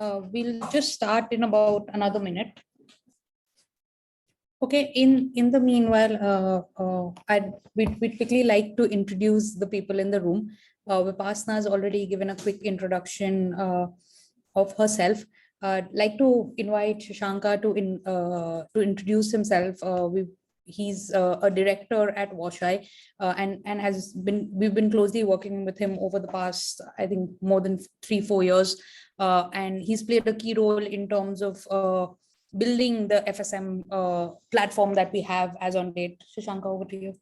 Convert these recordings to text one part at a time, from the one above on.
We'll just start in about another minute. Okay, in the meanwhile, we'd quickly like to introduce the people in the room. Vipassana has already given a quick introduction of herself. I'd like to invite Sasanka to introduce himself. He's a director at WashEye, and we've been closely working with him over the past, I think, more than 3-4 years, and he's played a key role in terms of building the FSM platform that we have as on date. Sasanka, over to you.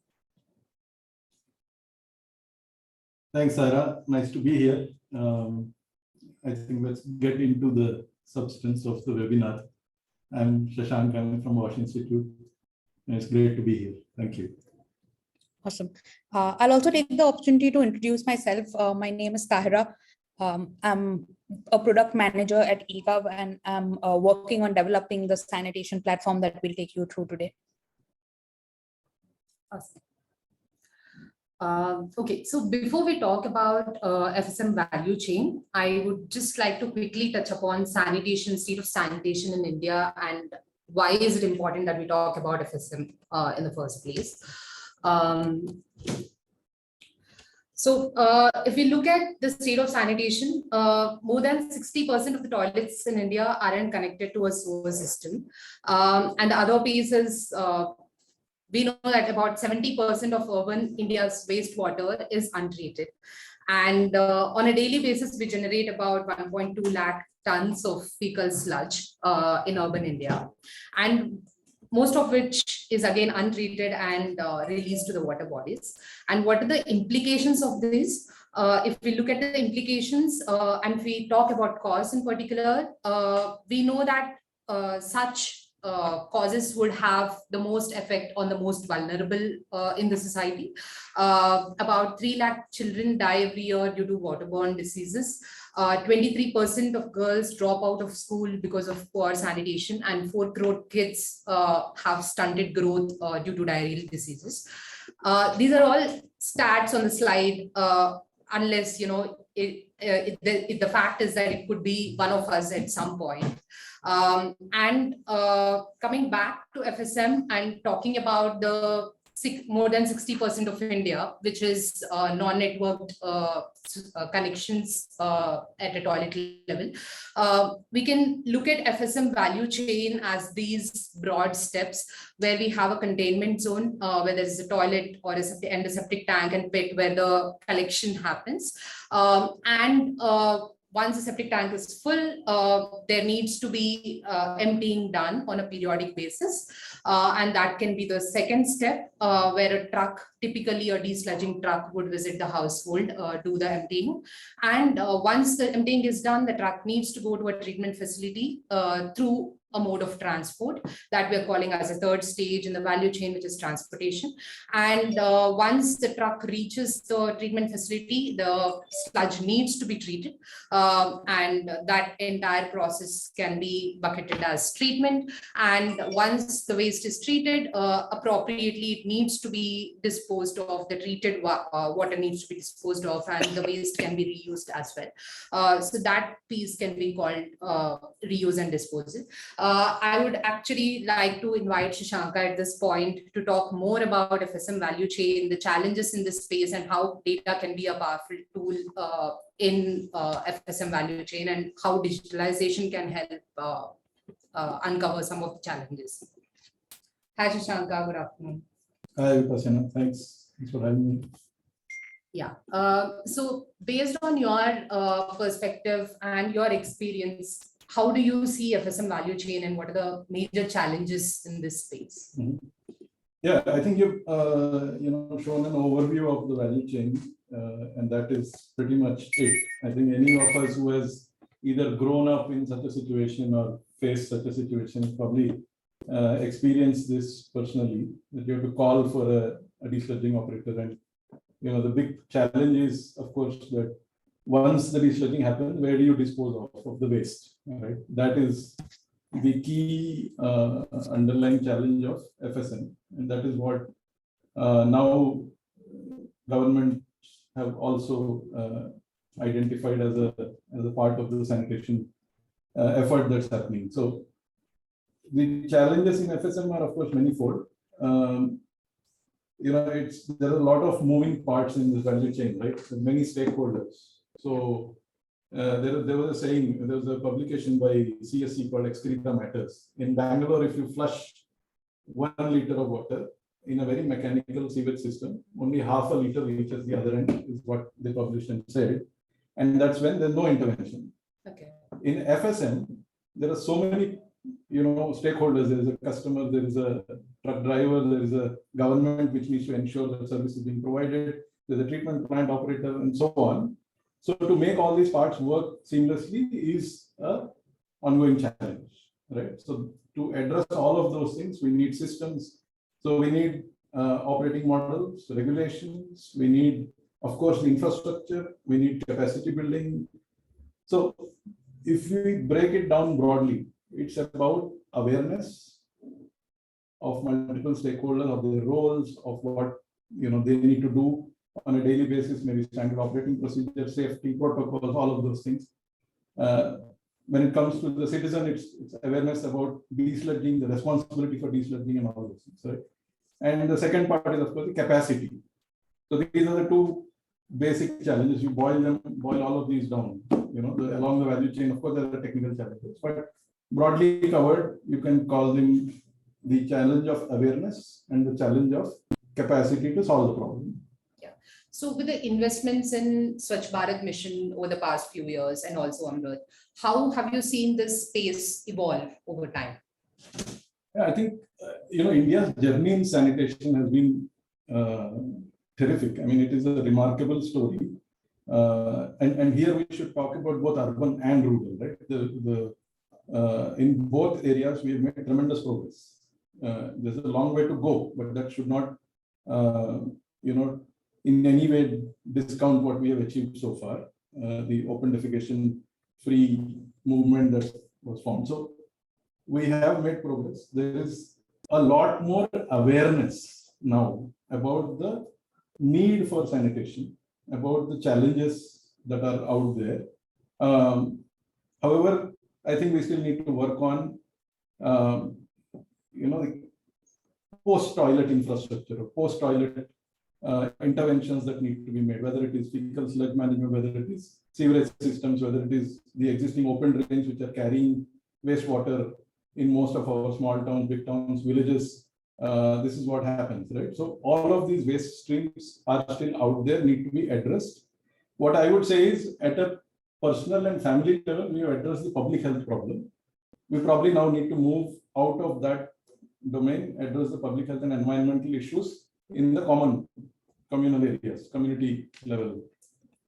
Thanks, Sarah. Nice to be here. I think let's get into the substance of the webinar. I'm Sasanka, I'm from Wash Institute, and it's great to be here. Thank you. Awesome. I'll also take the opportunity to introduce myself. My name is Tahira. I'm a product manager at eGov, and I'm working on developing the sanitation platform that we'll take you through today. Awesome. Okay, so before we talk about FSM value chain, I would just like to quickly touch upon sanitation, state of sanitation in India, and why is it important that we talk about FSM in the first place. So if we look at the state of sanitation, more than 60% of the toilets in India aren't connected to a sewer system. And the other piece is, we know that about 70% of urban India's wastewater is untreated. And on a daily basis, we generate about 1.2 lakh tons of fecal sludge in urban India. And most of which is again untreated and released to the water bodies. And what are the implications of this? If we look at the implications and we talk about cause in particular, we know that such causes would have the most effect on the most vulnerable in the society. About 3 lakh children die every year due to waterborne diseases. 23% of girls drop out of school because of poor sanitation, and 4 crore kids have stunted growth due to diarrheal diseases. These are all stats on the slide, unless, you know, the fact is that it could be one of us at some point. Coming back to FSM and talking about the more than 60% of India, which is non-networked connections at a toilet level. We can look at FSM value chain as these broad steps where we have a containment zone where there's a toilet or a septic tank and pit where the collection happens. Once the septic tank is full, there needs to be emptying done on a periodic basis. And that can be the second step where a truck, typically a desludging truck, would visit the household, do the emptying. And once the emptying is done, the truck needs to go to a treatment facility through a mode of transport that we're calling as a third stage in the value chain, which is transportation. And once the truck reaches the treatment facility, the sludge needs to be treated. And that entire process can be bucketed as treatment. And once the waste is treated appropriately, it needs to be disposed of. The treated water needs to be disposed of, and the waste can be reused as well. So that piece can be called reuse and disposal. I would actually like to invite Sasanka at this point to talk more about FSM value chain, the challenges in this space, and how data can be a powerful tool in FSM value chain, and how digitalization can help uncover some of the challenges. Hi, Sasanka. Good afternoon. Hi, Vipassana. Thanks for having me. Yeah. So based on your perspective and your experience, how do you see FSM value chain, and what are the major challenges in this space? Mm-hmm. Yeah, I think you've shown an overview of the value chain, and that is pretty much it. I think any of us who has either grown up in such a situation or faced such a situation probably experienced this personally, that you have to call for a desludging operator. And the big challenge is, of course, that once the desludging happens, where do you dispose of the waste? Right? That is the key underlying challenge of FSM, and that is what now government have also identified as a part of the sanitation effort that's happening. So the challenges in FSM are of course manifold. There are a lot of moving parts in this value chain, right? So many stakeholders. So there was a saying, there was a publication by CSC called Excreta Matters. In Bangalore, if you flush 1 liter of water in a very mechanical sewage system, only half a liter reaches the other end, is what they published and said. And that's when there's no intervention. Okay. In FSM, there are so many stakeholders. There is a customer, there is a truck driver, there is a government which needs to ensure that service is being provided, there's a treatment plant operator, and so on. So to make all these parts work seamlessly is an ongoing challenge, right? So to address all of those things, we need systems. So we need operating models, regulations, we need, of course, the infrastructure, we need capacity building. So if we break it down broadly, it's about awareness of multiple stakeholders, of their roles, of what they need to do on a daily basis, maybe standard operating procedures, safety protocols, all of those things. When it comes to the citizen, it's awareness about desludging, the responsibility for desludging, and all those things, right? And the second part is, of course, the capacity. So these are the two basic challenges. You boil all of these down. Along the value chain, of course, there are technical challenges, but broadly covered, you can call them the challenge of awareness and the challenge of capacity to solve the problem. Yeah. So with the investments in Swachh Bharat mission over the past few years and also Amrit, how have you seen this space evolve over time? Yeah, I think, India's journey in sanitation has been terrific. I mean, it is a remarkable story. And here we should talk about both urban and rural, right? In both areas, we have made tremendous progress. There's a long way to go, but that should not, in any way discount what we have achieved so far. The open defecation free movement that was formed. So we have made progress. There is a lot more awareness now about the need for sanitation, about the challenges that are out there. However, I think we still need to work on, post-toilet infrastructure or post-toilet interventions that need to be made, whether it is fecal sludge management, whether it is sewerage systems, whether it is the existing open drains which are carrying wastewater in most of our small towns, big towns, villages. This is what happens, right? So all of these waste streams are still out there, need to be addressed. What I would say is, at a personal and family level, we have addressed the public health problem. We probably now need to move out of that domain, address the public health and environmental issues in the common communal areas, community level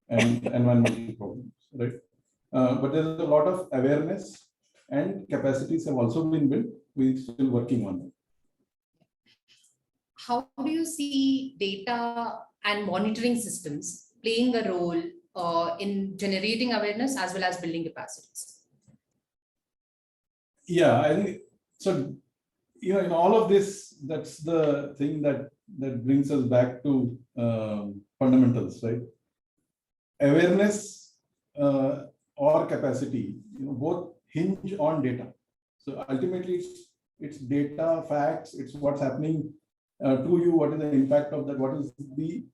and environmental problems, right? But there's a lot of awareness and capacities have also been built. We're still working on it. How do you see data and monitoring systems playing a role in generating awareness as well as building capacities? Yeah, I think so. In all of this, that's the thing that brings us back to fundamentals, right? Awareness or capacity, both hinge on data. So ultimately, it's data, facts, it's what's happening to you, what is the impact of that, what is the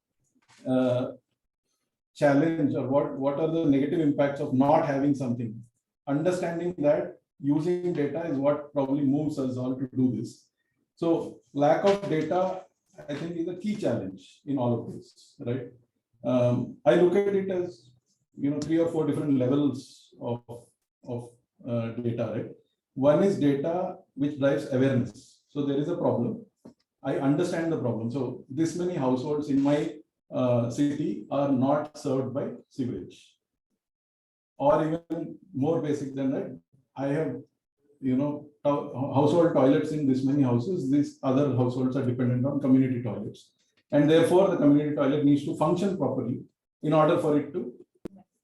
challenge, or what are the negative impacts of not having something. Understanding that, using data is what probably moves us all to do this. So lack of data, I think, is a key challenge in all of this, right? I look at it as 3 or 4 different levels of data, right? One is data which drives awareness. So there is a problem. I understand the problem. So this many households in my city are not served by sewage. Or even more basic than that, I have household toilets in this many houses. These other households are dependent on community toilets, and therefore the community toilet needs to function properly in order for it to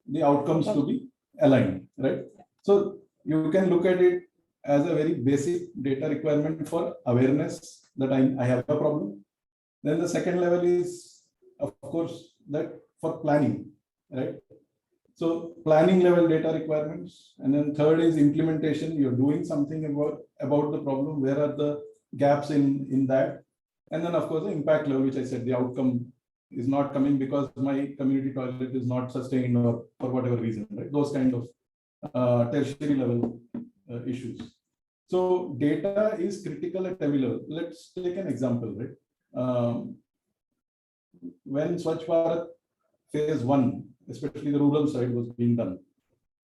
the outcomes to be aligned, right? So you can look at it as a very basic data requirement for awareness that I have a problem. Then the second level is, of course, that for planning, right? So planning level data requirements, and then third is implementation. You're doing something about the problem. Where are the gaps in that? And then of course the impact level, which I said the outcome is not coming because my community toilet is not sustained or for whatever reason, right? Those kind of tertiary level issues. So data is critical at every level. Let's take an example, right? When Swachh Bharat phase 1, especially the rural side, was being done,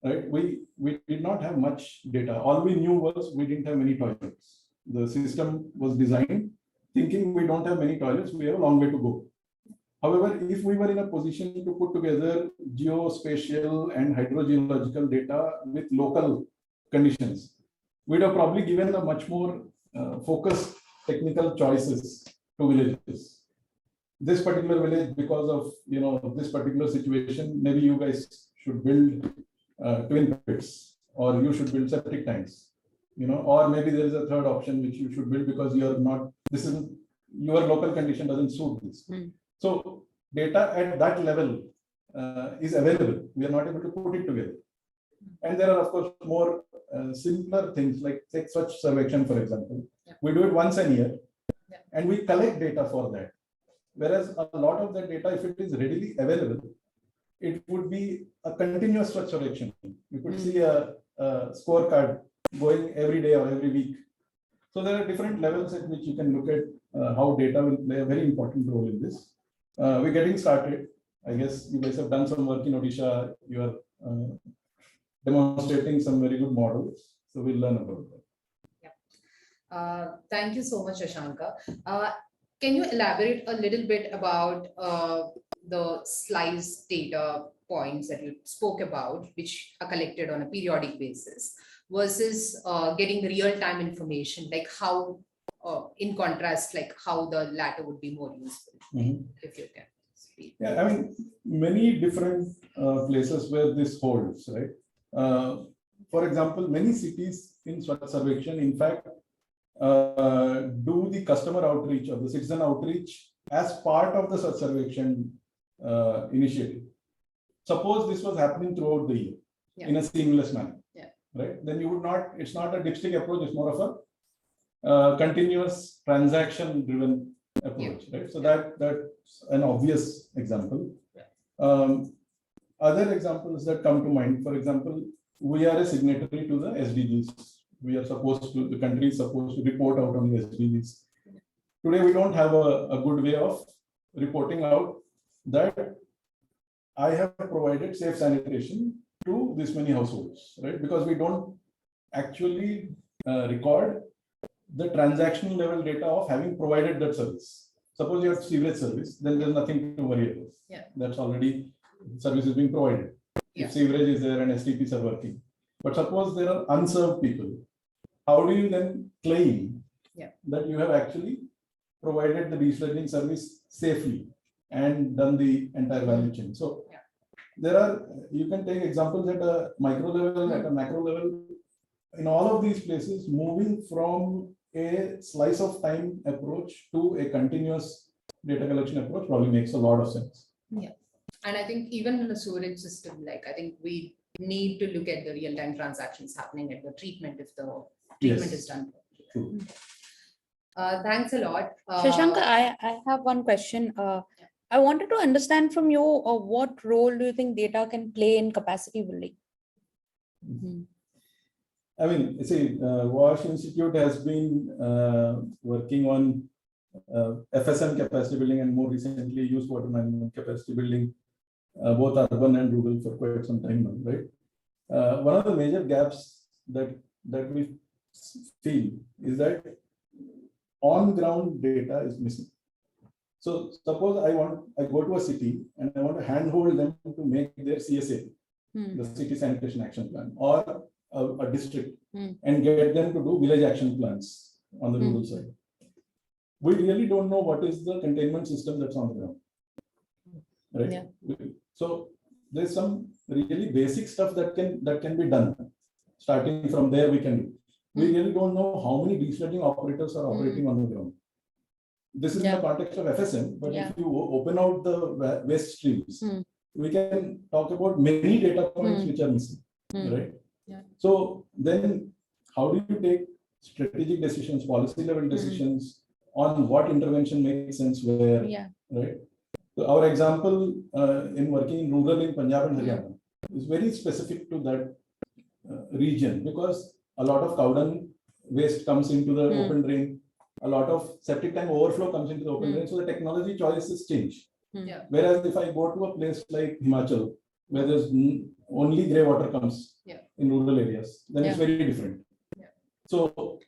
right? We did not have much data. All we knew was we didn't have many toilets. The system was designed thinking we don't have many toilets, we have a long way to go. However, if we were in a position to put together geospatial and hydrogeological data with local conditions, we'd have probably given a much more focused technical choices to villages. This particular village, because of this particular situation, maybe you guys should build twin pits, or you should build septic tanks, or maybe there is a third option which you should build because you're not. This isn't your local condition doesn't suit this. So data at that level is available. We are not able to put it together. And there are of course more simpler things like take Swachh Survekshan, for example. We do it once a year, and we collect data for that. Whereas a lot of that data, if it is readily available, it would be a continuous Swachh Survekshan. You could see a scorecard going every day or every week. So there are different levels at which you can look at how data will play a very important role in this. We're getting started. I guess you guys have done some work in Odisha. You are demonstrating some very good models. So we'll learn about that. Yeah. Thank you so much, Sasanka. Can you elaborate a little bit about the slice data points that you spoke about, which are collected on a periodic basis, versus getting real-time information, like how, in contrast, like how the latter would be more useful, if you can speak. Yeah, I mean, many different places where this holds, right? For example, many cities in Swachh Survekshan, in fact, do the customer outreach or the citizen outreach as part of the Swachh Survekshan initiative. Suppose this was happening throughout the year in a seamless manner, right? Then you would not, it's not a dipstick approach, it's more of a continuous transaction-driven approach, right? So that's an obvious example. Other examples that come to mind, for example, we are a signatory to the SDGs. We are supposed to, the country is supposed to report out on the SDGs. Today, we don't have a good way of reporting out that I have provided safe sanitation to this many households, right? Because we don't actually record the transactional level data of having provided that service. Suppose you have sewerage service, then there's nothing to worry about. Yeah. That's already service is being provided. Yeah. If sewerage is there and STPs are working. But suppose there are unserved people, how do you then claim that you have actually provided the desludging service safely and done the entire value chain? So there are, you can take examples at a micro level, at a macro level. In all of these places, moving from a slice of time approach to a continuous data collection approach probably makes a lot of sense. Yeah. And I think even in a sewerage system, like I think we need to look at the real-time transactions happening at the treatment if the treatment is done. True. Thanks a lot. Sasanka, I have one question. I wanted to understand from you, what role do you think data can play in capacity building? I mean, see, WASH Institute has been working on FSM capacity building and more recently used water management capacity building, both urban and rural, for quite some time now, right? One of the major gaps that we feel is that on-ground data is missing. So suppose I go to a city and I want to handhold them to make their CSA, the City Sanitation Action Plan, or a district, and get them to do village action plans on the rural side. We really don't know what is the containment system that's on the ground, right? Yeah. So there's some really basic stuff that can be done. Starting from there, we can do. We really don't know how many desludging operators are operating on the ground. This is in the context of FSM, but if you open out the waste streams, we can talk about many data points which are missing, right? Yeah. So then how do you take strategic decisions, policy level decisions on what intervention makes sense where, right? So our example in working in rural in Punjab and Haryana is very specific to that region, because a lot of cow dung waste comes into the open drain, a lot of septic tank overflow comes into the open drain, so the technology choices change. Yeah. Whereas if I go to a place like Himachal, where there's only grey water comes in rural areas, then it's very different. So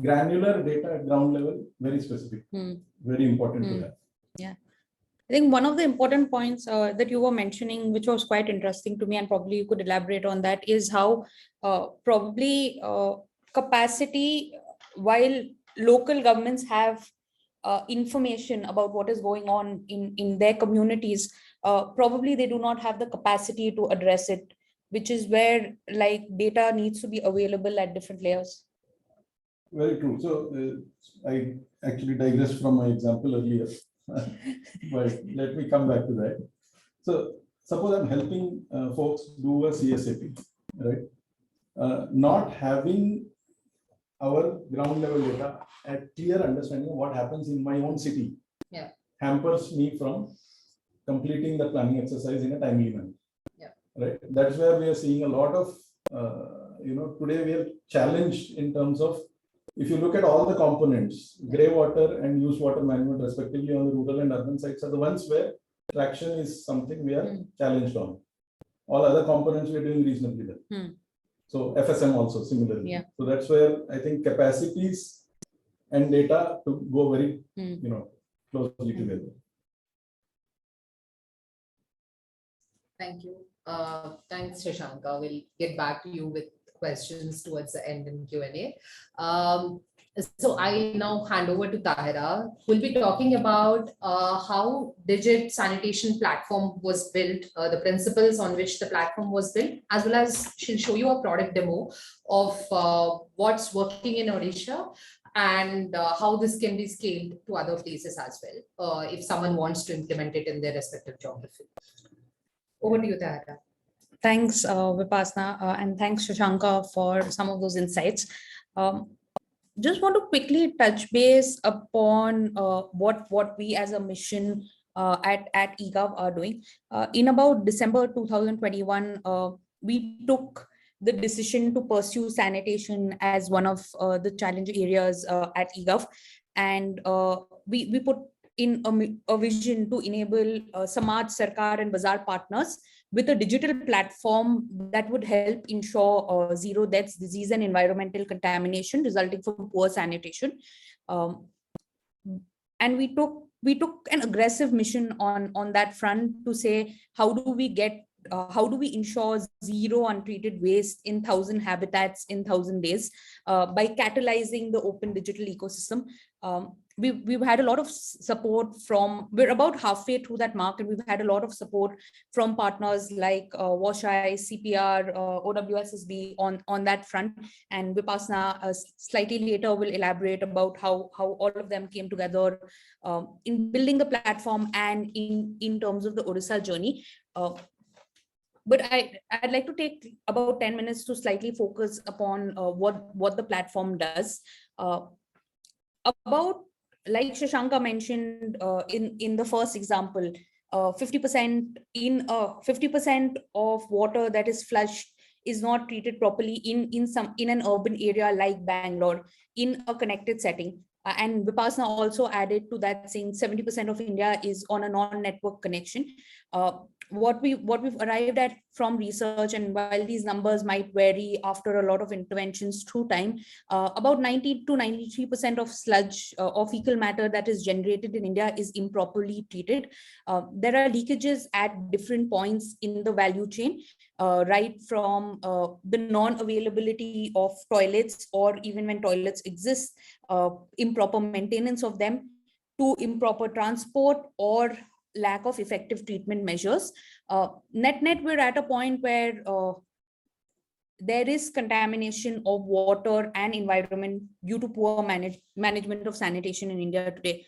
granular data at ground level, very specific, very important to have. Yeah. I think one of the important points that you were mentioning, which was quite interesting to me, and probably you could elaborate on that, is how probably capacity, while local governments have information about what is going on in their communities, probably they do not have the capacity to address it, which is where like data needs to be available at different layers. Very true. So I actually digressed from my example earlier, but let me come back to that. So suppose I'm helping folks do a CSAP, right? Not having our ground level data, a clear understanding of what happens in my own city, hampers me from completing the planning exercise in a timely manner. Right. That's where we are seeing a lot of, today we are challenged in terms of, if you look at all the components, grey water and used water management respectively on the rural and urban sites are the ones where traction is something we are challenged on. All other components we are doing reasonably well. So FSM also similarly. So that's where I think capacities and data to go very, closely together. Thank you. Thanks, Sasanka. We'll get back to you with questions towards the end in Q&A. So I'll now hand over to Tahira, who will be talking about how Digit Sanitation platform was built, the principles on which the platform was built, as well as she'll show you a product demo of what's working in Odisha and how this can be scaled to other places as well, if someone wants to implement it in their respective geography. Over to you, Tahira. Thanks, Vipassana, and thanks, Sasanka, for some of those insights. Just want to quickly touch base upon what we as a mission at eGov are doing. In about December 2021, we took the decision to pursue sanitation as one of the challenge areas at eGov, and we put in a vision to enable Samaj, Sarkar and Bazaar partners with a digital platform that would help ensure zero deaths, disease and environmental contamination resulting from poor sanitation. And we took an aggressive mission on that front to say, how do we ensure zero untreated waste in 1,000 habitats in 1,000 days by catalyzing the open digital ecosystem. We've had a lot of support from, we're about halfway through that mark, and we've had a lot of support from partners like WashEye, CPR, OWSSB on that front. And Vipassana slightly later will elaborate about how all of them came together in building the platform and in terms of the Odisha journey. But I'd like to take about 10 minutes to slightly focus upon what the platform does. Like Sasanka mentioned in the first example, 50% of water that is flushed is not treated properly in an urban area like Bangalore in a connected setting. And Vipassana also added to that, saying 70% of India is on a non-network connection. What we've arrived at from research, and while these numbers might vary after a lot of interventions through time, about 90 to 93% of sludge or fecal matter that is generated in India is improperly treated. There are leakages at different points in the value chain, right from the non-availability of toilets, or even when toilets exist, improper maintenance of them, to improper transport or lack of effective treatment measures. Net, we're at a point where there is contamination of water and environment due to poor management of sanitation in India today.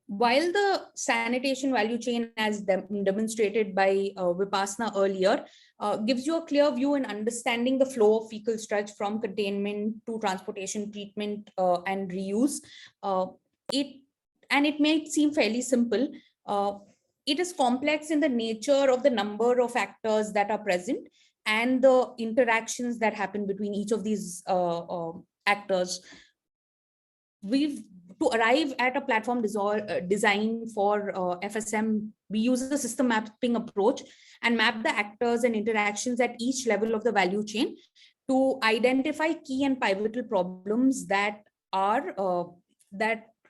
while the sanitation value chain, as demonstrated by Vipassana earlier, gives you a clear view in understanding the flow of fecal sludge from containment to transportation, treatment, and reuse, it may seem fairly simple. It is complex in the nature of the number of actors that are present and the interactions that happen between each of these actors. To arrive at a platform design for FSM, we use a system mapping approach and map the actors and interactions at each level of the value chain to identify key and pivotal problems that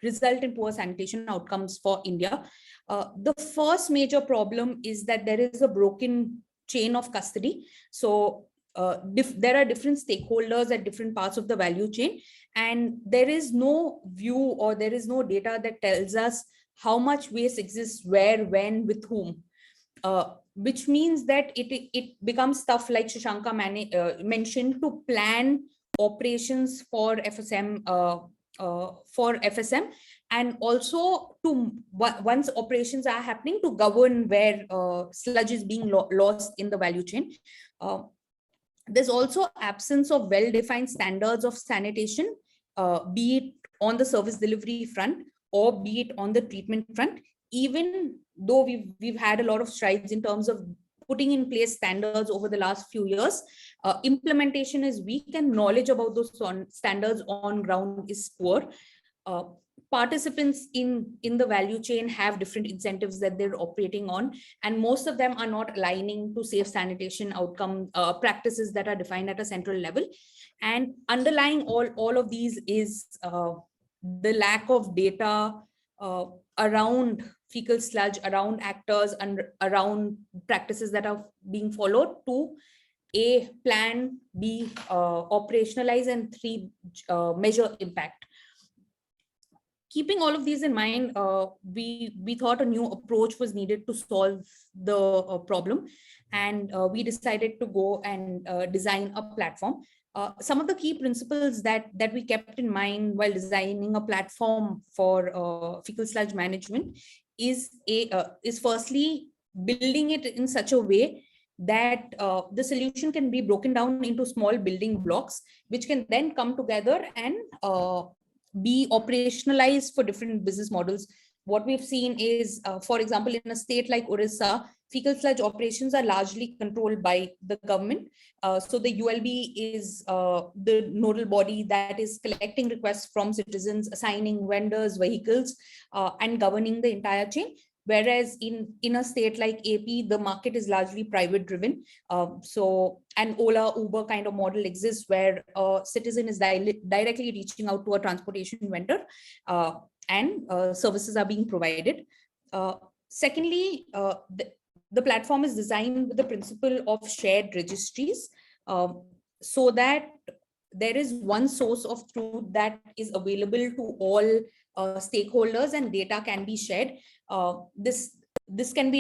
result in poor sanitation outcomes for India. The first major problem is that there is a broken chain of custody. So there are different stakeholders at different parts of the value chain, and there is no view or there is no data that tells us how much waste exists where, when, with whom, which means that it becomes tough, like Sasanka mentioned, to plan operations for FSM, and also to, once operations are happening, to govern where sludge is being lost in the value chain. There's also absence of well-defined standards of sanitation, be it on the service delivery front or be it on the treatment front. Even though we've had a lot of strides in terms of putting in place standards over the last few years, implementation is weak and knowledge about those standards on ground is poor. Participants in the value chain have different incentives that they're operating on, and most of them are not aligning to safe sanitation outcome practices that are defined at a central level. And underlying all of these is the lack of data around fecal sludge, around actors, and around practices that are being followed to A, plan, B, operationalize, and 3, measure impact. Keeping all of these in mind, we thought a new approach was needed to solve the problem, and we decided to go and design a platform. Some of the key principles that we kept in mind while designing a platform for fecal sludge management is firstly building it in such a way that the solution can be broken down into small building blocks, which can then come together and be operationalized for different business models. What we've seen is, for example, in a state like Orissa, fecal sludge operations are largely controlled by the government. So the ULB is the nodal body that is collecting requests from citizens, assigning vendors, vehicles, and governing the entire chain. Whereas in a state like AP, the market is largely private driven. So an Ola, Uber kind of model exists where a citizen is directly reaching out to a transportation vendor, and services are being provided. Secondly, the platform is designed with the principle of shared registries, so that there is one source of truth that is available to all stakeholders, and data can be shared. This can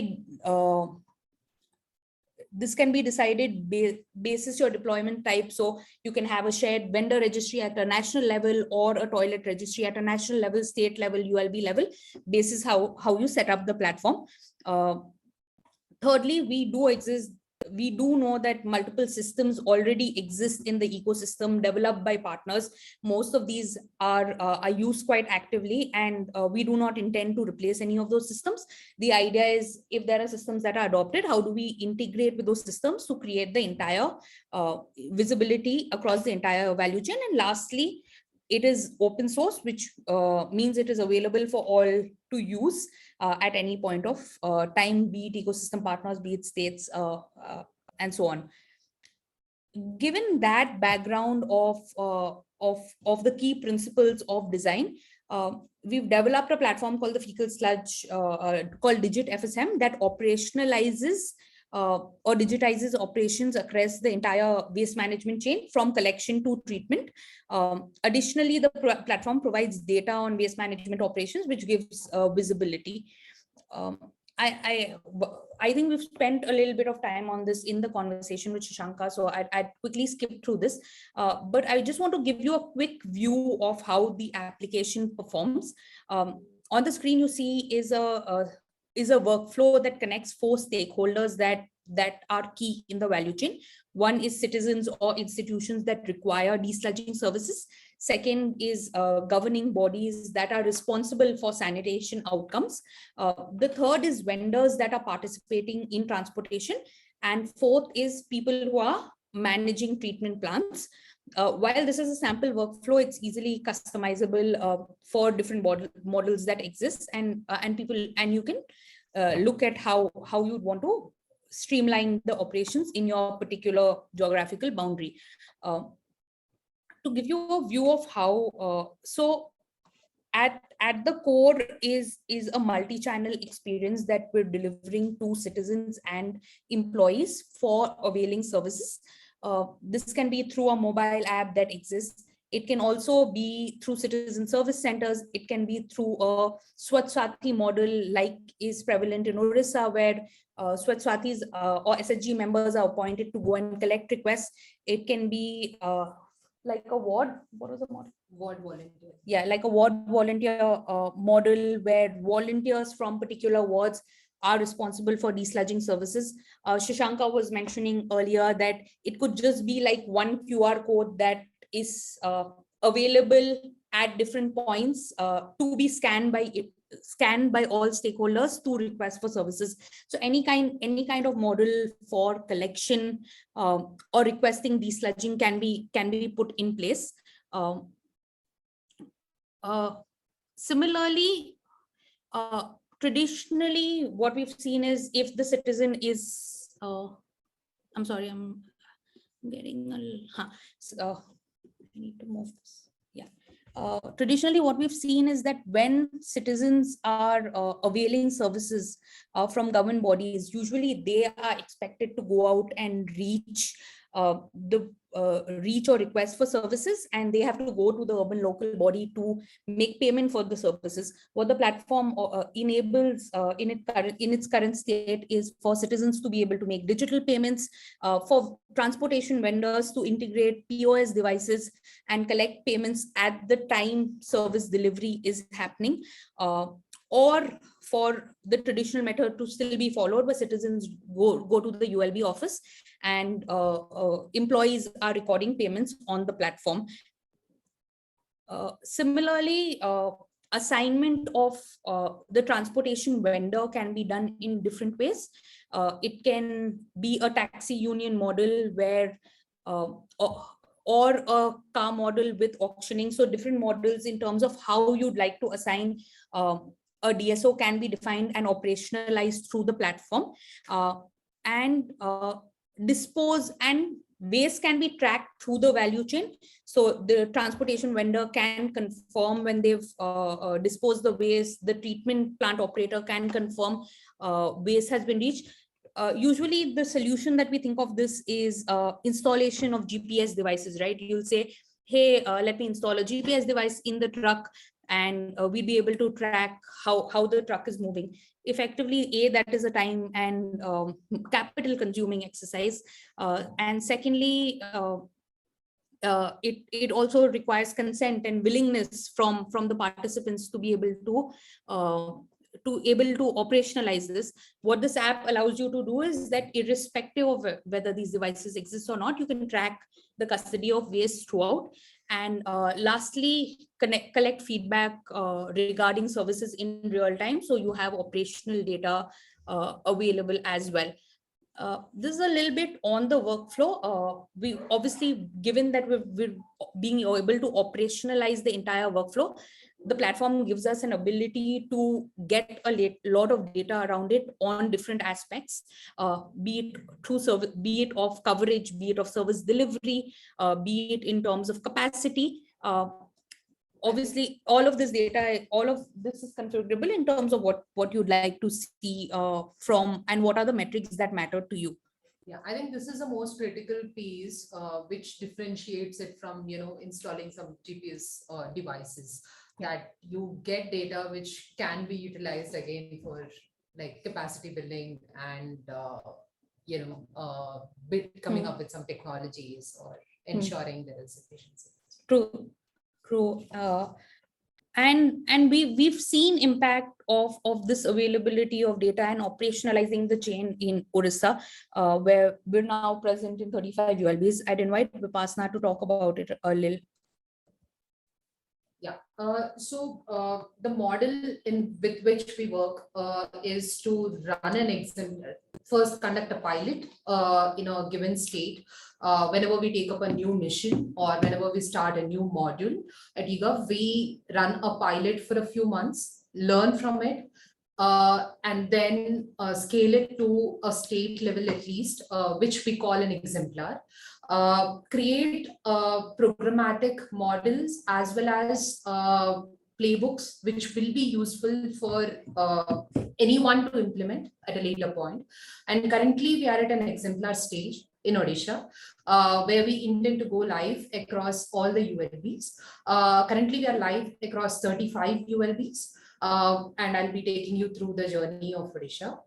be decided basis your deployment type. So you can have a shared vendor registry at a national level, or a toilet registry at a national level, state level, ULB level, basis how you set up the platform. Thirdly, we do know that multiple systems already exist in the ecosystem developed by partners. Most of these are used quite actively, and we do not intend to replace any of those systems. The idea is, if there are systems that are adopted, how do we integrate with those systems to create the entire visibility across the entire value chain? And lastly, it is open source, which means it is available for all to use at any point of time, be it ecosystem partners, be it states, and so on. Given that background of the key principles of design, we've developed a platform called the Fecal Sludge, called Digit FSM, that operationalizes or digitizes operations across the entire waste management chain from collection to treatment. Additionally, the platform provides data on waste management operations, which gives visibility. I think we've spent a little bit of time on this in the conversation with Sasanka, so I'd quickly skip through this. But I just want to give you a quick view of how the application performs. On the screen, you see is a workflow that connects 4 stakeholders that are key in the value chain. One is citizens or institutions that require desludging services. Second is governing bodies that are responsible for sanitation outcomes. The third is vendors that are participating in transportation. And fourth is people who are managing treatment plants. While this is a sample workflow, it's easily customizable for different models that exist, and you can look at how you'd want to streamline the operations in your particular geographical boundary. To give you a view of how, so at the core is a multi-channel experience that we're delivering to citizens and employees for availing services. This can be through a mobile app that exists. It can also be through citizen service centers. It can be through a Swachh model like is prevalent in Orissa, where Swachh Swathis or SHG members are appointed to go and collect requests. It can be like a ward, what was the model? Ward volunteer. Yeah, like a ward volunteer model where volunteers from particular wards are responsible for desludging services. Sasanka was mentioning earlier that it could just be like one QR code that is available at different points to be scanned by all stakeholders to request for services. So any kind of model for collection or requesting desludging can be put in place. Similarly, traditionally, what we've seen is if the citizen is, I'm sorry, I'm getting I need to move this. Yeah. Traditionally, what we've seen is that when citizens are availing services from government bodies, usually they are expected to go out and reach or request for services, and they have to go to the urban local body to make payment for the services. What the platform enables in its current state is for citizens to be able to make digital payments, for transportation vendors to integrate POS devices and collect payments at the time service delivery is happening, or for the traditional method to still be followed, where citizens go to the ULB office and employees are recording payments on the platform. Similarly, assignment of the transportation vendor can be done in different ways. It can be a taxi union model where or a car model with auctioning. So different models in terms of how you'd like to assign a DSO can be defined and operationalized through the platform. And dispose and waste can be tracked through the value chain. So the transportation vendor can confirm when they've disposed the waste. The treatment plant operator can confirm waste has been reached. Usually the solution that we think of this is installation of GPS devices, right? You'll say, hey, let me install a GPS device in the truck, and we'll be able to track how the truck is moving. Effectively, that is a time and capital consuming exercise. And secondly, it also requires consent and willingness from the participants to be able to operationalize this. What this app allows you to do is that irrespective of whether these devices exist or not, you can track the custody of waste throughout. And lastly, collect feedback regarding services in real time, so you have operational data available as well. This is a little bit on the workflow. We obviously, given that we're being able to operationalize the entire workflow, the platform gives us an ability to get a lot of data around it on different aspects, be it through service, be it of coverage, be it of service delivery, be it in terms of capacity. Obviously, all of this data, all of this is configurable in terms of what you'd like to see from, and what are the metrics that matter to you. Yeah, I think this is the most critical piece which differentiates it from, installing some GPS devices, that you get data which can be utilized again for like capacity building and, coming up with some technologies or ensuring there is efficiency. True. and we've seen impact of this availability of data and operationalizing the chain in Orissa, where we're now present in 35 ULBs. I'd invite Vipassana to talk about it a little. Yeah, the model with which we work is to run an exemplar, first conduct a pilot in a given state. Whenever we take up a new mission or whenever we start a new module at eGov, we run a pilot for a few months, learn from it, and then scale it to a state level at least, which we call an exemplar. Create programmatic models as well as playbooks, which will be useful for anyone to implement at a later point. And currently we are at an exemplar stage in Odisha, where we intend to go live across all the ULBs. Currently we are live across 35 ULBs, and I'll be taking you through the journey of Odisha.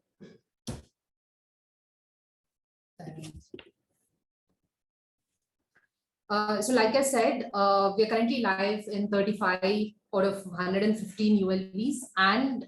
So like I said, we are currently live in 35 out of 115 ULBs, and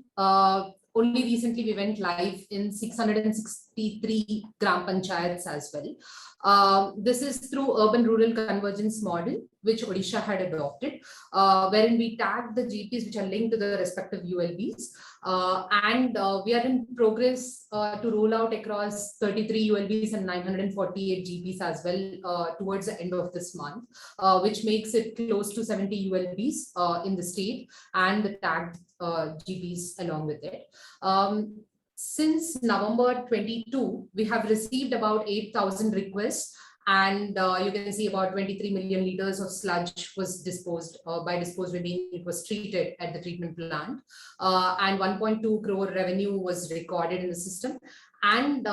only recently we went live in 663 Gram Panchayats as well. This is through urban-rural convergence model, which Odisha had adopted, wherein we tag the GPs which are linked to the respective ULBs. And we are in progress to roll out across 33 ULBs and 948 GPs as well towards the end of this month, which makes it close to 70 ULBs in the state and the tagged GPs along with it. Since November 22, we have received about 8,000 requests, and you can see about 23 million liters of sludge was disposed. By disposed, we mean it was treated at the treatment plant, and 1.2 crore revenue was recorded in the system. And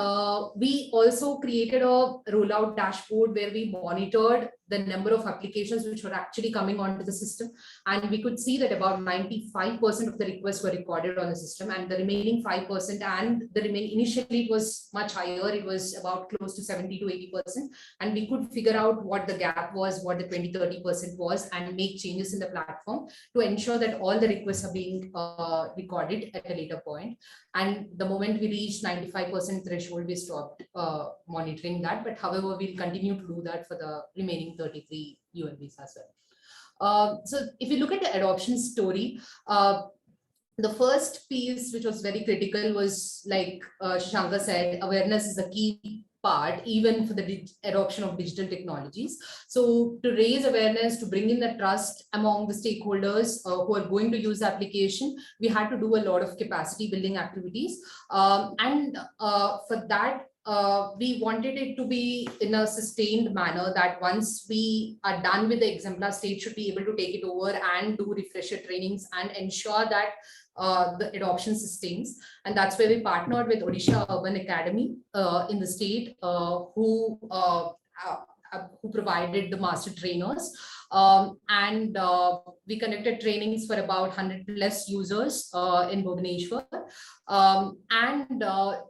we also created a rollout dashboard where we monitored the number of applications which were actually coming onto the system. And we could see that about 95% of the requests were recorded on the system, and the remaining 5%, and the remaining, initially it was much higher, it was about close to 70 to 80%. And we could figure out what the gap was, what the 20-30% was, and make changes in the platform to ensure that all the requests are being recorded at a later point. And the moment we reached 95% threshold, we stopped monitoring that. But however, we'll continue to do that for the remaining 33 ULBs as well. So if you look at the adoption story, the first piece, which was very critical, was like Sasanka said, awareness is a key part, even for the adoption of digital technologies. So to raise awareness, to bring in the trust among the stakeholders who are going to use the application, we had to do a lot of capacity building activities. And for that, we wanted it to be in a sustained manner, that once we are done with the exemplar state, should be able to take it over and do refresher trainings and ensure that the adoption sustains. And that's where we partnered with Odisha Urban Academy in the state, who provided the master trainers. And we conducted trainings for about 100+ users in Bhubaneswar. And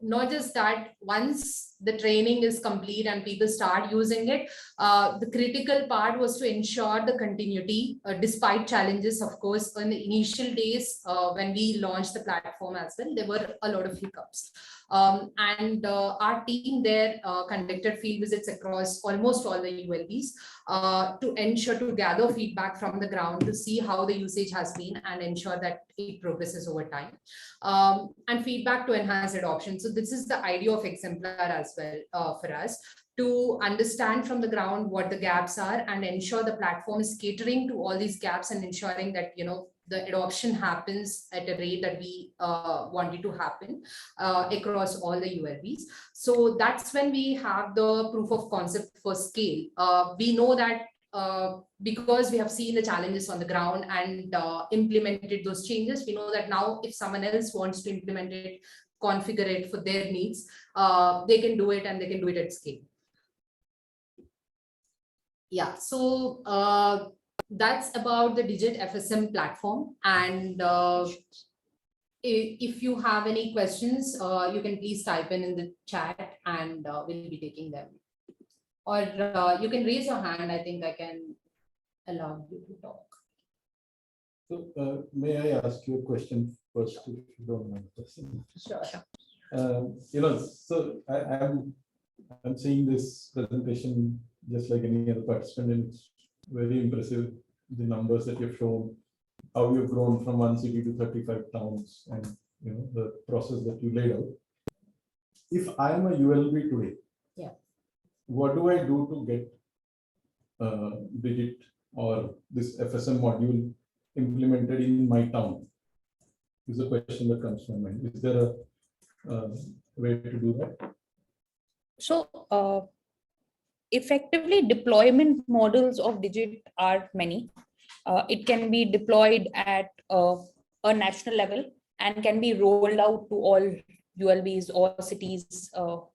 not just that, once the training is complete and people start using it, the critical part was to ensure the continuity, despite challenges, of course. In the initial days, when we launched the platform as well, there were a lot of hiccups. And our team there conducted field visits across almost all the ULBs to ensure to gather feedback from the ground to see how the usage has been and ensure that it progresses over time, and feedback to enhance adoption. So this is the idea of exemplar as well for us, to understand from the ground what the gaps are and ensure the platform is catering to all these gaps and ensuring that, you know, the adoption happens at a rate that we want it to happen across all the ULBs. So that's when we have the proof of concept for scale. We know that because we have seen the challenges on the ground and implemented those changes, we know that now if someone else wants to implement it, configure it for their needs, they can do it, and they can do it at scale. Yeah, so that's about the Digit FSM platform. And if you have any questions, you can please type in the chat, and we'll be taking them. Or you can raise your hand. I think I can allow you to talk. So may I ask you a question first, if you don't mind? Sure. So I'm seeing this presentation just like any other participant, and it's very impressive, the numbers that you've shown, how you've grown from 1 city to 35 towns, and the process that you laid out. If I am a ULB today, Yeah, what do I do to get Digit or this FSM module implemented in my town? Is a question that comes to my mind. Is there a way to do that? So effectively, deployment models of Digit are many. It can be deployed at a national level and can be rolled out to all ULBs or cities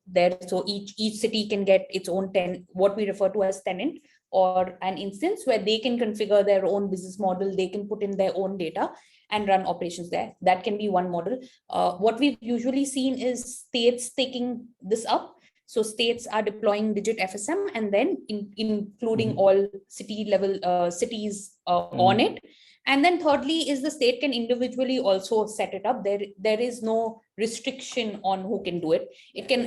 there. So each city can get its own what we refer to as tenant, or an instance where they can configure their own business model, they can put in their own data and run operations there. That can be one model. What we've usually seen is states taking this up. So states are deploying Digit FSM and then including all city level cities on it. And then thirdly is the state can individually also set it up. There is no restriction on who can do it. It can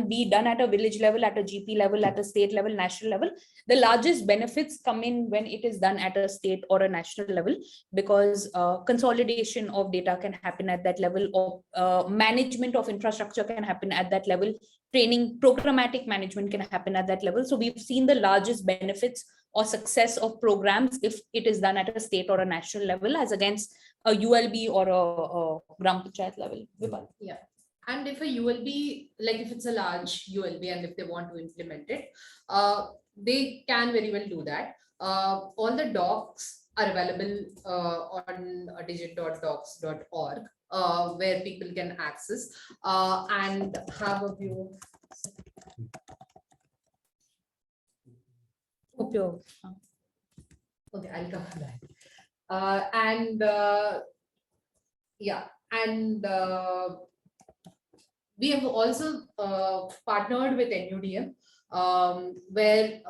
be done at a village level, at a GP level, at a state level, national level. The largest benefits come in when it is done at a state or a national level, because consolidation of data can happen at that level, or management of infrastructure can happen at that level. Training, programmatic management can happen at that level. So we've seen the largest benefits or success of programs if it is done at a state or a national level, as against a ULB or a Gram Panchayat level. Vipal. Yeah. And if a ULB, like if it's a large ULB and if they want to implement it, they can very well do that. All the docs are available on digit.docs.org, where people can access and have a view. Upyog. Okay, I'll cover that. We have also partnered with NUDM, where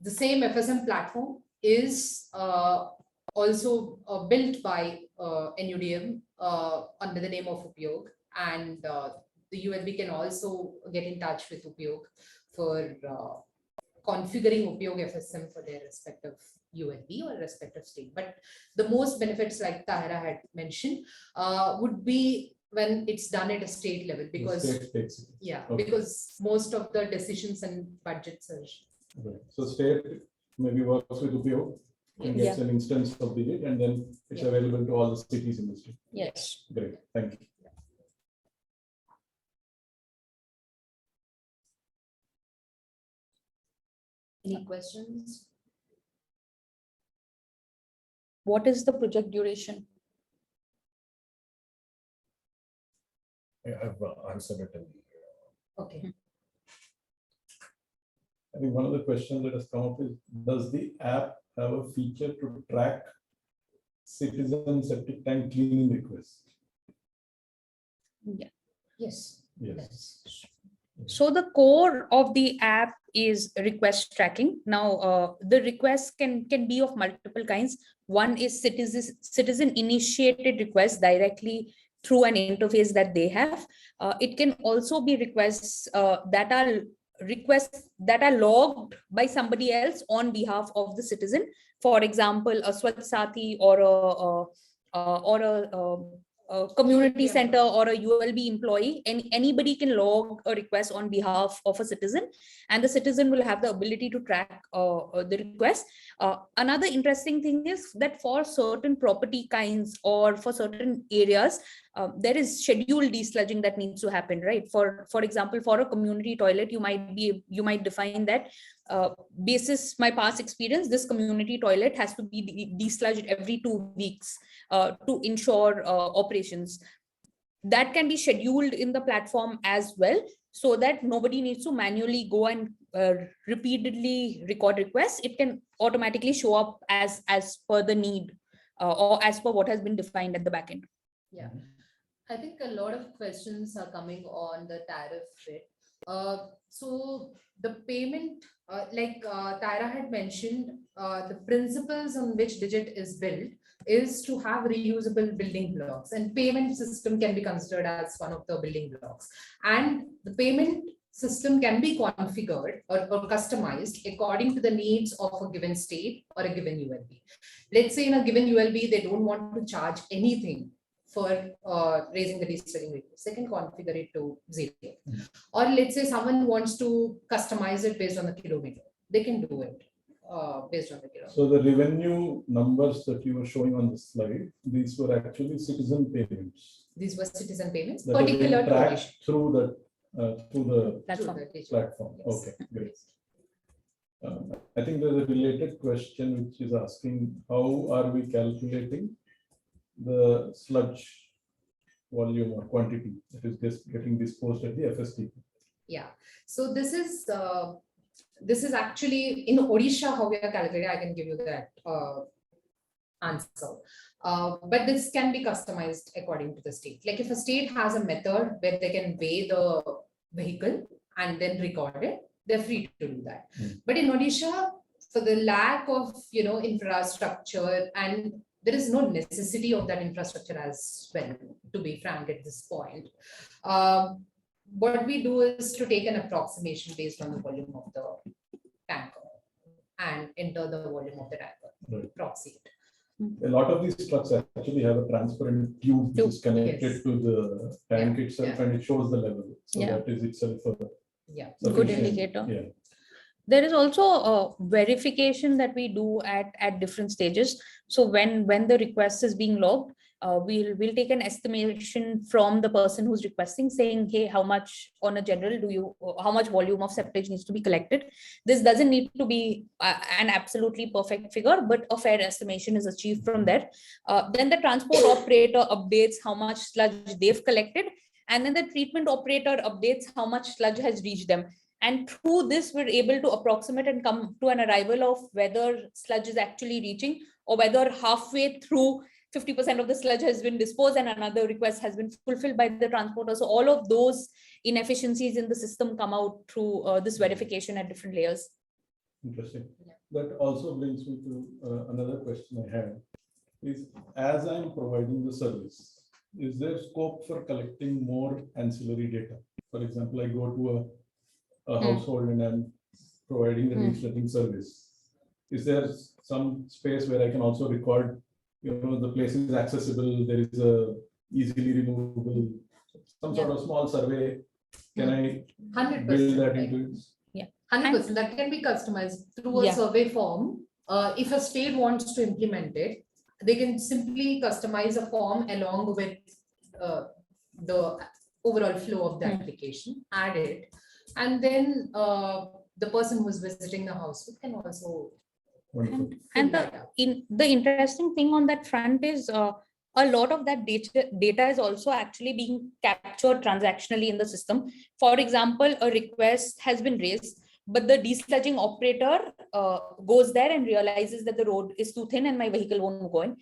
the same FSM platform is also built by NUDM under the name of Upyog, and the ULB can also get in touch with Upyog for configuring Upyog FSM for their respective ULB or respective state. But the most benefits, like Tahira had mentioned, would be when it's done at a state level, because because most of the decisions and budgets are. Right. So state maybe works with Upyog and gets an instance of Digit, and then it's available to all the cities in the state. Yes. Great. Thank you. Any questions? What is the project duration? I've answered it in the Okay. I think one of the questions that has come up is, does the app have a feature to track citizen septic tank cleaning requests? Yeah. Yes. Yes. So the core of the app is request tracking. Now, the requests can be of multiple kinds. One is citizen initiated requests directly through an interface that they have. It can also be requests that are logged by somebody else on behalf of the citizen. For example, a Swachh Sathi or a community center or a ULB employee, anybody can log a request on behalf of a citizen, and the citizen will have the ability to track the request. Another interesting thing is that for certain property kinds or for certain areas, there is scheduled desludging that needs to happen, right? For example, for a community toilet, you might define that basis my past experience, this community toilet has to be desludged every 2 weeks to ensure operations. That can be scheduled in the platform as well, so that nobody needs to manually go and repeatedly record requests. It can automatically show up as per the need or as per what has been defined at the back end. Yeah, I think a lot of questions are coming on the tariff rate. So the payment, like Tyra had mentioned, the principles on which Digit is built. is to have reusable building blocks, and payment system can be considered as one of the building blocks. And the payment system can be configured or customized according to the needs of a given state or a given ULB. Let's say in a given ULB, they don't want to charge anything for raising the desludging request. They can configure it to 0. Or let's say someone wants to customize it based on the kilometer. They can do it based on the kilometer. So the revenue numbers that you were showing on the slide, these were actually citizen payments. These were citizen payments, That are being particular to tracked Odisha. through the Platform. platform. Yes. Okay, great. I think there's a related question which is asking, how are we calculating the sludge volume or quantity that is just getting disposed at the FST? Yeah. So this is actually in Odisha how we are calculating. I can give you that answer. But this can be customized according to the state. Like if a state has a method where they can weigh the vehicle and then record it, they're free to do that. But in Odisha, for the lack of infrastructure, and there is no necessity of that infrastructure as well, to be frank at this point. What we do is to take an approximation based on the volume of the tanker and enter the volume of the tanker, Right. proxy it. A lot of these trucks actually have a transparent tube which is connected Yes. to the tank itself, and it shows the level. So Yeah. that is itself a Yeah. Good sufficient- indicator. Yeah. There is also a verification that we do at different stages. So when the request is being logged, we'll take an estimation from the person who's requesting, saying, hey, how much on a general how much volume of septage needs to be collected. This doesn't need to be an absolutely perfect figure, but a fair estimation is achieved from there. Then the transport operator updates how much sludge they've collected, and then the treatment operator updates how much sludge has reached them. And through this, we're able to approximate and come to an arrival of whether sludge is actually reaching, or whether halfway through 50% of the sludge has been disposed and another request has been fulfilled by the transporter. So all of those inefficiencies in the system come out through this verification at different layers. Interesting. That also brings me to another question I had. Is as I'm providing the service, is there scope for collecting more ancillary data? For example, I go to a household and I'm providing the desludging service. Is there some space where I can also record, the place is accessible, there is a easily removable, some sort of small survey? Can I 100%. build that right? into it? 100%. That can be customized through a survey form. If a state wants to implement it, they can simply customize a form along with the overall flow of the application, add it, and then the person who's visiting the house can also. Wonderful. And the interesting thing on that front is a lot of that data is also actually being captured transactionally in the system. For example, a request has been raised, but the desludging operator goes there and realizes that the road is too thin and my vehicle won't go in.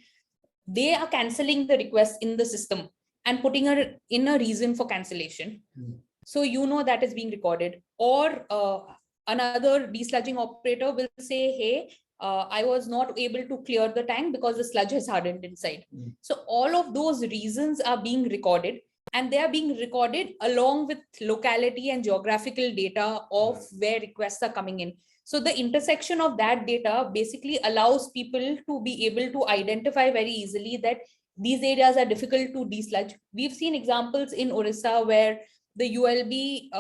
They are canceling the request in the system and putting in a reason for cancellation. So that is being recorded. Or another desludging operator will say, hey, I was not able to clear the tank because the sludge has hardened inside. So all of those reasons are being recorded, and they are being recorded along with locality and geographical data of where requests are coming in. So the intersection of that data basically allows people to be able to identify very easily that these areas are difficult to desludge. We've seen examples in Orissa where the ULB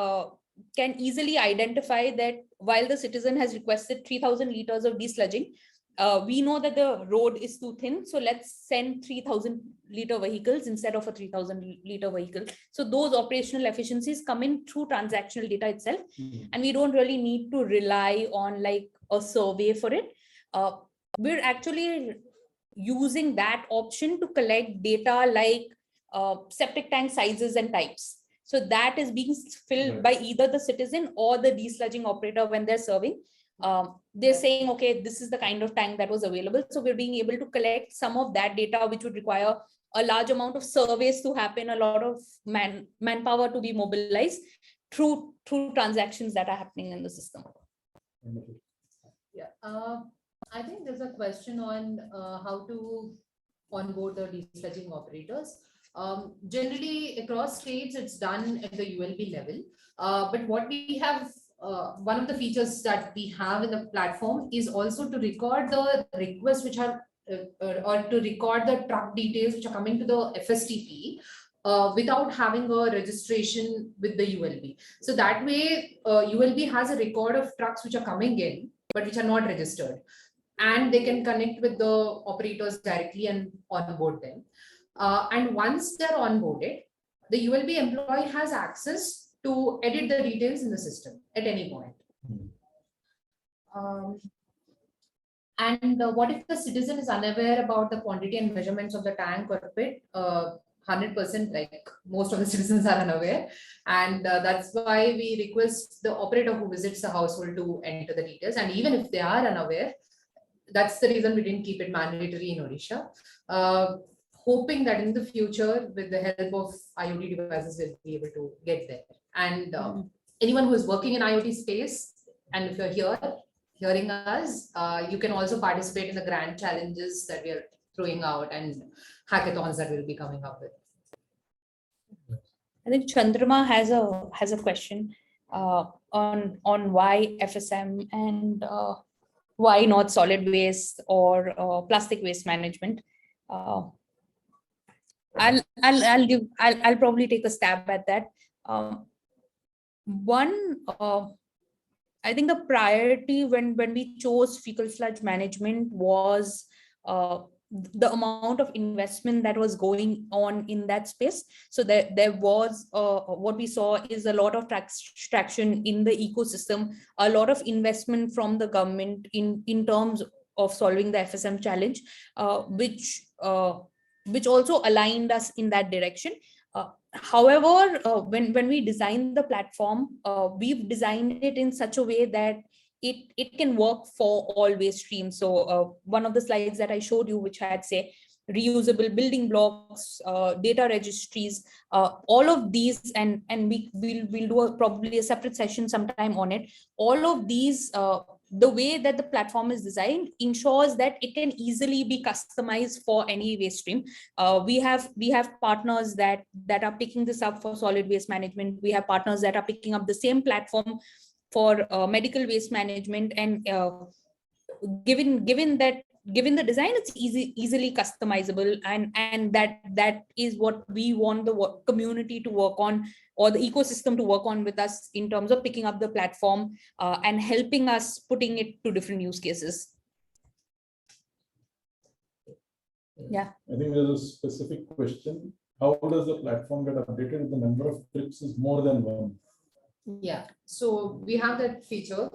can easily identify that while the citizen has requested 3,000 liters of desludging, we know that the road is too thin, so let's send 3,000 liter vehicles instead of a 3,000 liter vehicle. So those operational efficiencies come in through transactional data itself, and we don't really need to rely on like a survey for it. We're actually using that option to collect data like septic tank sizes and types. So that is being filled by either the citizen or the desludging operator when they're serving. They're saying, okay, this is the kind of tank that was available. So we're being able to collect some of that data, which would require a large amount of surveys to happen, a lot of manpower to be mobilized through transactions that are happening in the system. Yeah, I think there's a question on how to onboard the desludging operators. Generally, across states, it's done at the ULB level. But what we have, one of the features that we have in the platform is also to record the requests which are, or to record the truck details which are coming to the FSTP. Without having a registration with the ULB. So that way, ULB has a record of trucks which are coming in, but which are not registered. And they can connect with the operators directly and onboard them. And once they're onboarded, the ULB employee has access to edit the details in the system at any point. And what if the citizen is unaware about the quantity and measurements of the tank or pit? 100%, like most of the citizens are unaware. And that's why we request the operator who visits the household to enter the details. And even if they are unaware, that's the reason we didn't keep it mandatory in Odisha. Hoping that in the future, with the help of IoT devices, we'll be able to get there. And anyone who is working in IoT space, and if you're here, hearing us, you can also participate in the grand challenges that we are throwing out and hackathons that we'll be coming up with. I think Chandrama has a question on why FSM and why not solid waste or plastic waste management. I'll probably take a stab at that. One, I think the priority when we chose fecal sludge management was the amount of investment that was going on in that space. So there was what we saw is a lot of traction in the ecosystem, a lot of investment from the government in terms of solving the FSM challenge, which also aligned us in that direction. However, when we designed the platform, we've designed it in such a way that it can work for all waste streams. So one of the slides that I showed you, which had say reusable building blocks, data registries, all of these, and we'll do probably a separate session sometime on it. All of these, the way that the platform is designed ensures that it can easily be customized for any waste stream. We have partners that are picking this up for solid waste management. We have partners that are picking up the same platform for medical waste management, and given the design, it's easily customizable, and that is what we want the community to work on, or the ecosystem to work on with us in terms of picking up the platform and helping us putting it to different use cases. Yeah, I think there's a specific question. How does the platform get updated if the number of trips is more than one? Yeah, so we have that feature.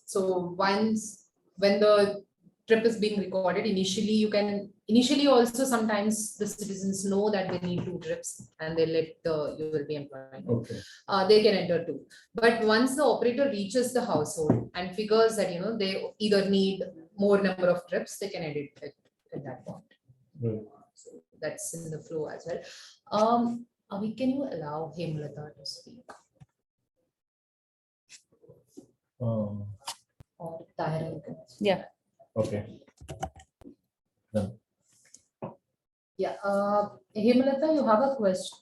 So once when the trip is being recorded, initially also sometimes the citizens know that they need 2 trips and they let the ULB employee know. Okay. They can enter 2. But once the operator reaches the household and figures that they either need more number of trips, they can edit it at that point. Right. So that's in the flow as well. Can you allow Hemlata to speak? Or Tahira, you can speak. yeah. Okay. Done. Yeah, Hemlata, you have a question.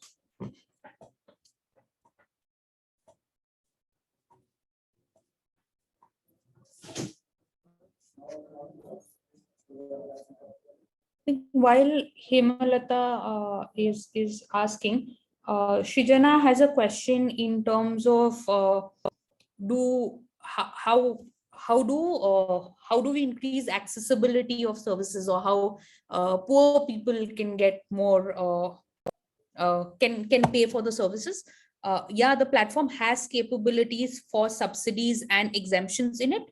While Hemalata is asking, Shrijana has a question in terms of how do we increase accessibility of services, or how poor people can get more can pay for the services. Yeah, the platform has capabilities for subsidies and exemptions in it,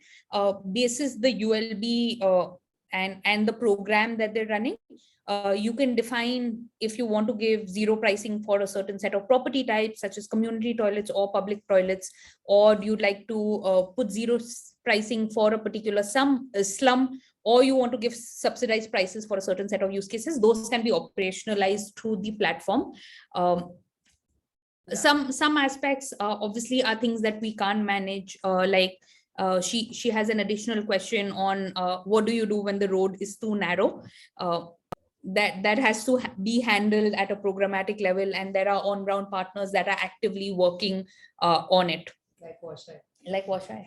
basis the ULB and the program that they're running. You can define if you want to give zero pricing for a certain set of property types, such as community toilets or public toilets, or you'd like to put zero pricing for a particular slum, or you want to give subsidized prices for a certain set of use cases. Those can be operationalized through the platform. Some aspects obviously are things that we can't manage, like she has an additional question on what do you do when the road is too narrow. that has to be handled at a programmatic level, and there are on-ground partners that are actively working on it. Like Washa. Like Washa.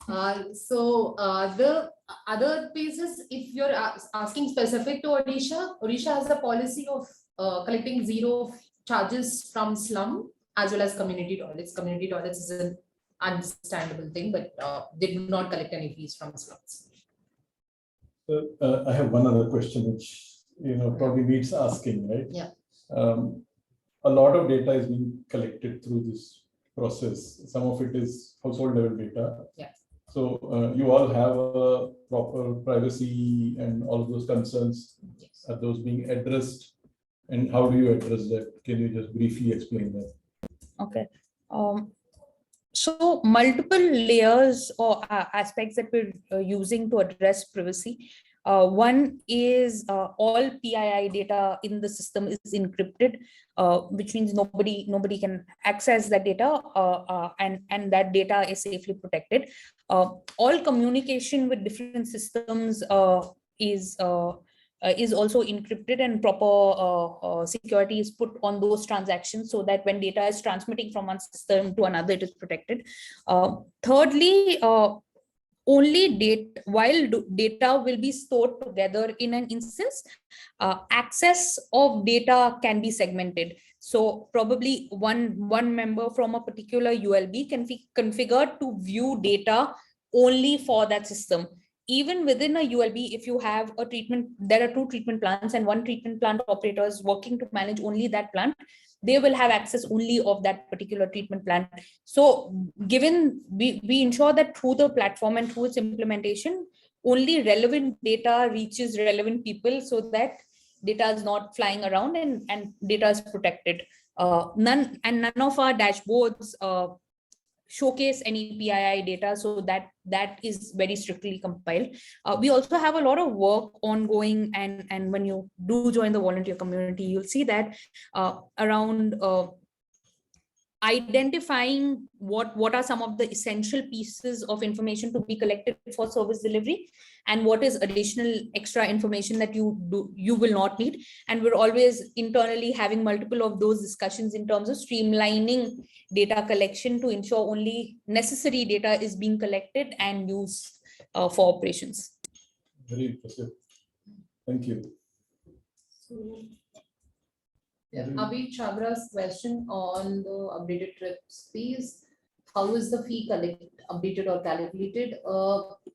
The other pieces, if you're asking specific to Odisha, Odisha has a policy of collecting zero charges from slum as well as community toilets. Community toilets is an understandable thing, but they do not collect any fees from slums. I have one other question, which probably needs asking, right? Yeah. A lot of data is being collected through this process. Some of it is household level data. Yeah. So you all have a proper privacy and all of those concerns. Yes. Are those being addressed? And how do you address that? Can you just briefly explain that? Okay. So multiple layers or aspects that we're using to address privacy. One is all PII data in the system is encrypted, which means nobody can access that data, and that data is safely protected. All communication with different systems is also encrypted, and proper security is put on those transactions so that when data is transmitting from one system to another, it is protected. Thirdly, while data will be stored together in an instance, access of data can be segmented. So probably one member from a particular ULB can be configured to view data only for that system. Even within a ULB, if you have a treatment, there are 2 treatment plants and 1 treatment plant operator is working to manage only that plant, they will have access only of that particular treatment plant. So given we ensure that through the platform and through its implementation, only relevant data reaches relevant people, so that data is not flying around and data is protected. None of our dashboards showcase any PII data, so that is very strictly compiled. We also have a lot of work ongoing, and when you do join the volunteer community, you'll see that around identifying what are some of the essential pieces of information to be collected for service delivery, and what is additional extra information that you will not need. And we're always internally having multiple of those discussions in terms of streamlining data collection to ensure only necessary data is being collected and used for operations. Very impressive. Thank you. Yeah, Abhi Chabra's question on the updated trips fees. How is the fee updated or calculated?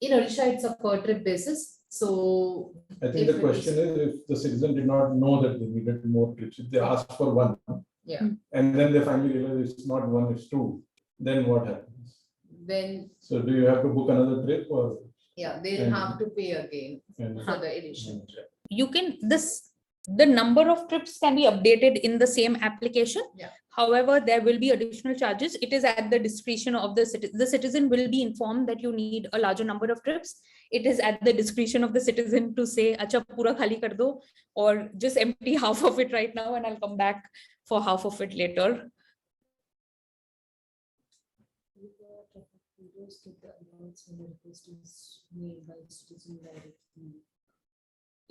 In Odisha, it's a per trip basis. So I think the question is, if the citizen did not know that they needed more trips, if they asked for one, yeah, and then they finally realize it's not 1, it's 2, then what happens? Then So do you have to book another trip, or? yeah, they'll have to pay again for the additional trip. You can the number of trips can be updated in the same application. Yeah. However, there will be additional charges. It is at the discretion of the citizen. The citizen will be informed that you need a larger number of trips. It is at the discretion of the citizen to say, "Acha, pura khali kar do," or just empty half of it right now, and I'll come back for half of it later.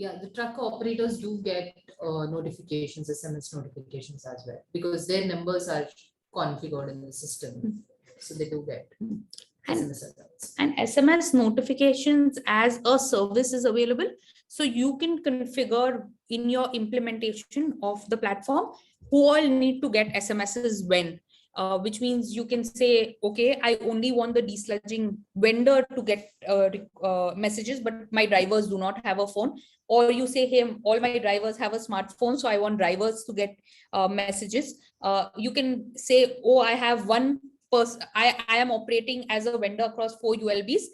Yeah, the truck operators do get notifications, SMS notifications as well, because their numbers are configured in the system. So they do get SMS alerts. And SMS notifications as a service is available. So you can configure in your implementation of the platform who all need to get SMSs when. Which means you can say, okay, I only want the desludging vendor to get messages, but my drivers do not have a phone. Or you say, hey, all my drivers have a smartphone, so I want drivers to get messages. You can say, oh, I have one person, I am operating as a vendor across 4 ULBs.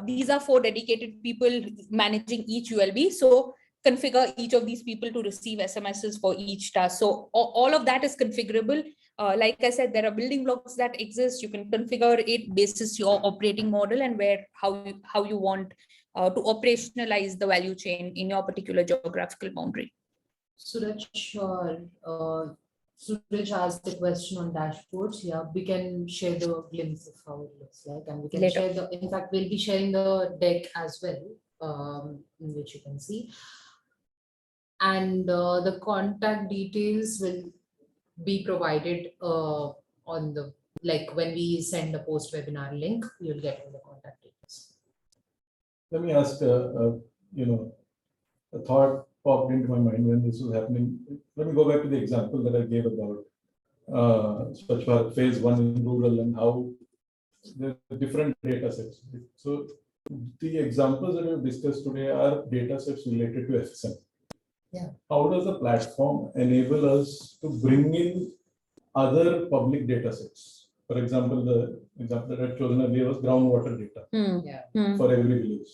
These are 4 dedicated people managing each ULB. So configure each of these people to receive SMSs for each task. So all of that is configurable. Like I said, there are building blocks that exist. You can configure it basis your operating model and how you want to operationalize the value chain in your particular geographical boundary. Suraj, Suraj asked the question on dashboards. Yeah, we can share the glimpse of how it looks like, and we can share in fact, we'll be sharing the deck as well, in which you can see. And the contact details will be provided on the, like when we send the post webinar link, you'll get all the contact details. Let me ask, a thought popped into my mind when this was happening. Let me go back to the example that I gave about Swachh Bharat phase 1 in rural and how the different data sets. So the examples that we've discussed today are data sets related to FSM. Yeah. How does the platform enable us to bring in other public data sets? For example, the example that I've chosen earlier was groundwater data for every village.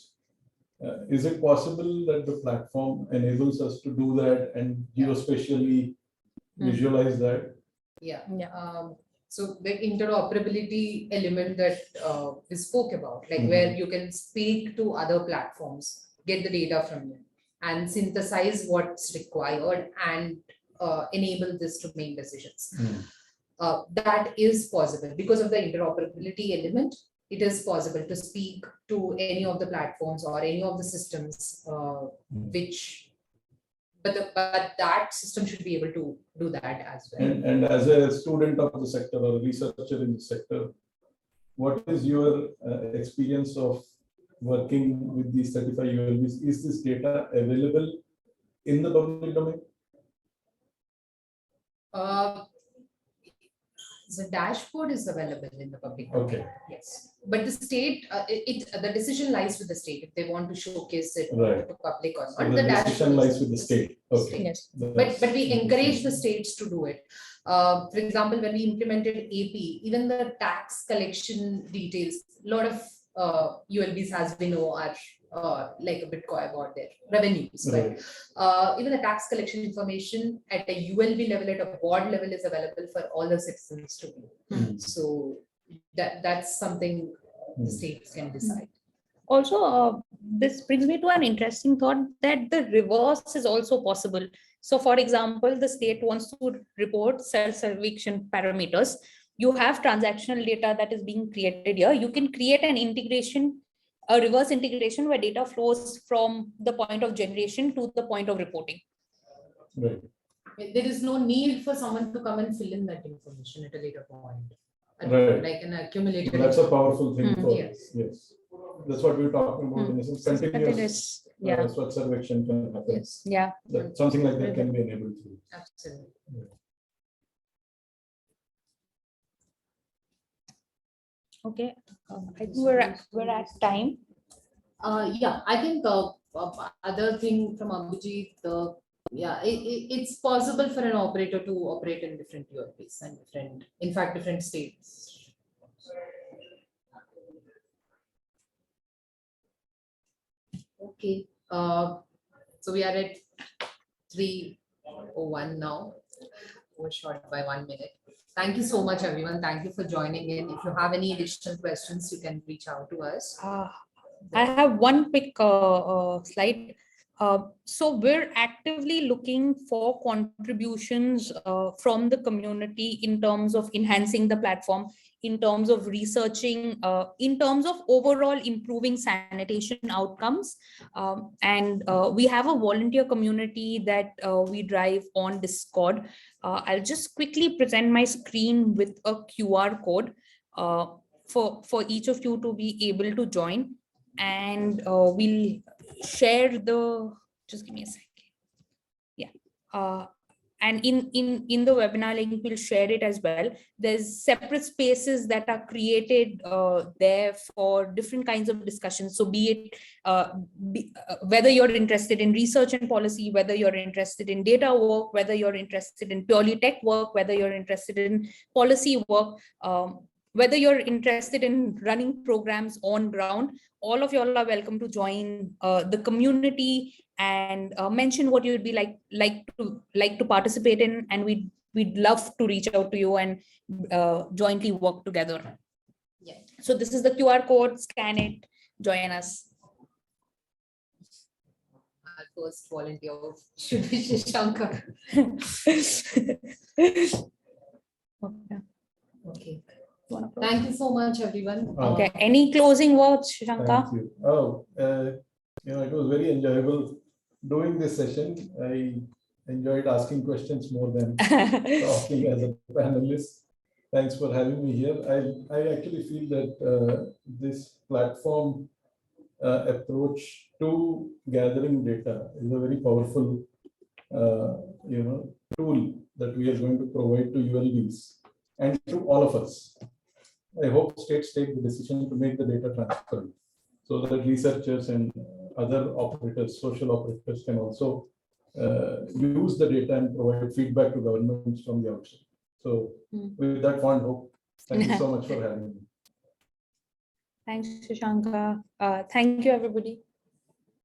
Is it possible that the platform enables us to do that and geospatially visualize that? Yeah. So the interoperability element that we spoke about, like where you can speak to other platforms, get the data from them, and synthesize what's required and enable this to make decisions. That is possible because of the interoperability element. It is possible to speak to any of the platforms or any of the systems, but that system should be able to do that as well. And as a student of the sector or a researcher in the sector, what is your experience of working with these 35 ULBs? Is this data available in the public domain? The dashboard is available in the public domain. Okay. Yes, but the state, the decision lies with the state if they want to showcase it Right. to public or not. So the decision lies with the state. Okay. Yes. But we encourage the states to do it. For example, when we implemented AP, even the tax collection details, a lot of ULBs has been are like a bit coy about their revenues. Right. But even the tax collection information at a ULB level, at a board level, is available for all the citizens to view. So that's something the states can decide. Also, this brings me to an interesting thought that the reverse is also possible. So, for example, the state wants to report self-serviction parameters. You have transactional data that is being created here. You can create an integration, a reverse integration where data flows from the point of generation to the point of reporting. Right. There is no need for someone to come and fill in that information at a later point. Right. Like an accumulated. That's a powerful thing for yes. Yes. That's what we were talking about in a sense. Continuous Yeah. Swachh Sarvekshan can happen. Yes. Yeah. That something like that can be enabled through. Absolutely. Okay. I think we're at time. Yeah, I think other thing from Abhijit, it's possible for an operator to operate in different ULBs and different states. Okay, so we are at 3:01 now. We're short by 1 minute. Thank you so much, everyone. Thank you for joining in. If you have any additional questions, you can reach out to us. I have one quick slide. So we're actively looking for contributions from the community in terms of enhancing the platform, in terms of researching, in terms of overall improving sanitation outcomes. And we have a volunteer community that we drive on Discord. I'll just quickly present my screen with a QR code for each of you to be able to join. And we'll share just give me a second. Yeah. And in the webinar link, we'll share it as well. There's separate spaces that are created there for different kinds of discussions. So be it whether you're interested in research and policy, whether you're interested in data work, whether you're interested in purely tech work, whether you're interested in policy work, whether you're interested in running programs on ground, all of y'all are welcome to join the community and mention what you would be like to participate in, and we'd love to reach out to you and jointly work together. Yeah. So this is the QR code. Scan it. Join us. Our first volunteer should be Sasanka. Okay. Thank you so much, everyone. Okay. Any closing words, Sasanka? Thank you. It was very enjoyable doing this session. I enjoyed asking questions more than talking as a panelist. Thanks for having me here. I actually feel that this platform approach to gathering data is a very powerful, tool that we are going to provide to ULBs and to all of us. I hope states take the decision to make the data transparent so that researchers and other operators, social operators, can also use the data and provide feedback to governments from the outside. So with that fond hope, thank you so much for having me. Thanks, Sasanka. Thank you, everybody.